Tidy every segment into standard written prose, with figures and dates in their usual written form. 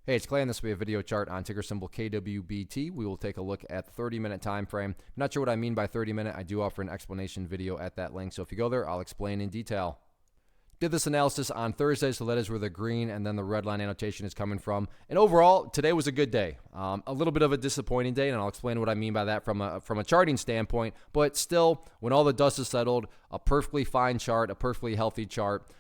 Hey, it's Clay, and this will be a video chart on ticker symbol KWBT. We will take a look at the 30-minute time frame. Not sure what I mean by 30-minute. I do offer an explanation video at that link, so if you go there, I'll explain in detail. Did this analysis on Thursday, so that is where the green and then the red line annotation is coming from. And overall, today was a good day. A little bit of a disappointing day, and I'll explain what I mean by that from a charting standpoint. But still, when all the dust is settled, a perfectly fine chart, a perfectly healthy chart.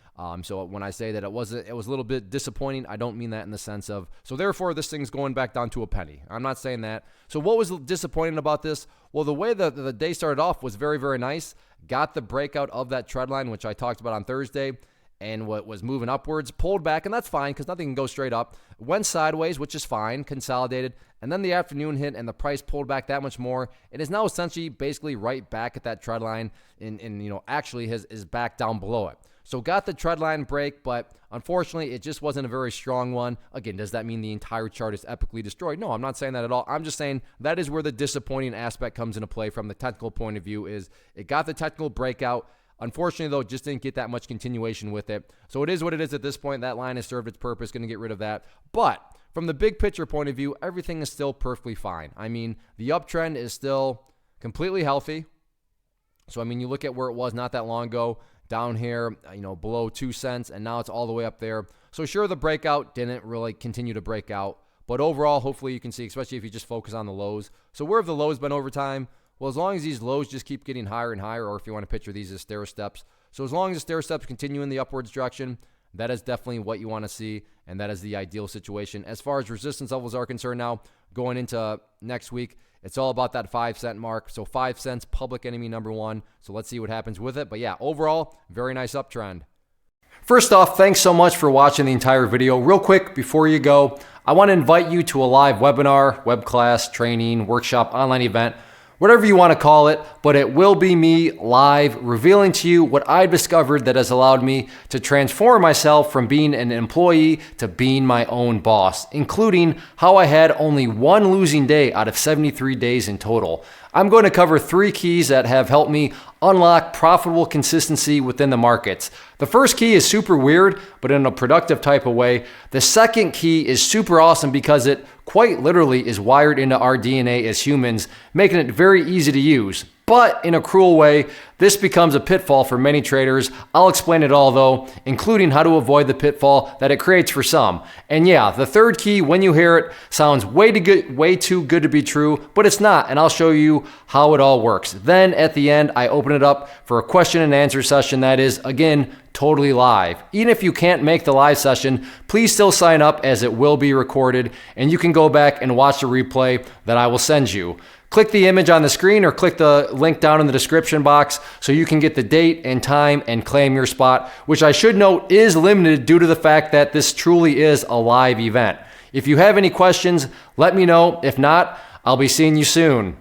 So when I say that it was a little bit disappointing, I don't mean that in the sense of, so therefore this thing's going back down to a penny. I'm not saying that. So what was disappointing about this? Well, the way that the day started off was very, very nice. Got the breakout of that trend line, which I talked about on Thursday, and what was moving upwards, pulled back, and that's fine because nothing can go straight up. Went sideways, which is fine, consolidated, and then the afternoon hit and the price pulled back that much more. It is now essentially basically right back at that trend line and actually is back down below it. So got the trend line break, but unfortunately, it just wasn't a very strong one. Again, does that mean the entire chart is epically destroyed? No, I'm not saying that at all. I'm just saying that is where the disappointing aspect comes into play from the technical point of view is it got the technical breakout. Unfortunately, though, just didn't get that much continuation with it. So it is what it is at this point. That line has served its purpose, going to get rid of that. But from the big picture point of view, everything is still perfectly fine. I mean, the uptrend is still completely healthy. So, I mean, you look at where it was not that long ago, down here, below 2 cents, and now it's all the way up there. So sure, the breakout didn't really continue to break out, but overall, hopefully you can see, especially if you just focus on the lows. So where have the lows been over time? Well, as long as these lows just keep getting higher and higher, or if you want to picture these as stair steps. So as long as the stair steps continue in the upwards direction, that is definitely what you want to see, and that is the ideal situation. As far as resistance levels are concerned now, going into next week, it's all about that 5 cent mark. So 5 cents, public enemy number one. So let's see what happens with it. But yeah, overall, very nice uptrend. First off, thanks so much for watching the entire video. Real quick, before you go, I want to invite you to a live webinar, web class, training, workshop, online event, whatever you want to call it, but it will be me live revealing to you what I've discovered that has allowed me to transform myself from being an employee to being my own boss, including how I had only one losing day out of 73 days in total. I'm going to cover 3 keys that have helped me unlock profitable consistency within the markets. The first key is super weird, but in a productive type of way. The second key is super awesome because it quite literally is wired into our DNA as humans, making it very easy to use. But in a cruel way, this becomes a pitfall for many traders. I'll explain it all though, including how to avoid the pitfall that it creates for some. And yeah, the third key, when you hear it, sounds way too good to be true, but it's not, and I'll show you how it all works. Then at the end, I open it up for a question and answer session that is, again, totally live. Even if you can't make the live session, please still sign up as it will be recorded, and you can go back and watch the replay that I will send you. Click the image on the screen or click the link down in the description box so you can get the date and time and claim your spot, which I should note is limited due to the fact that this truly is a live event. If you have any questions, let me know. If not, I'll be seeing you soon.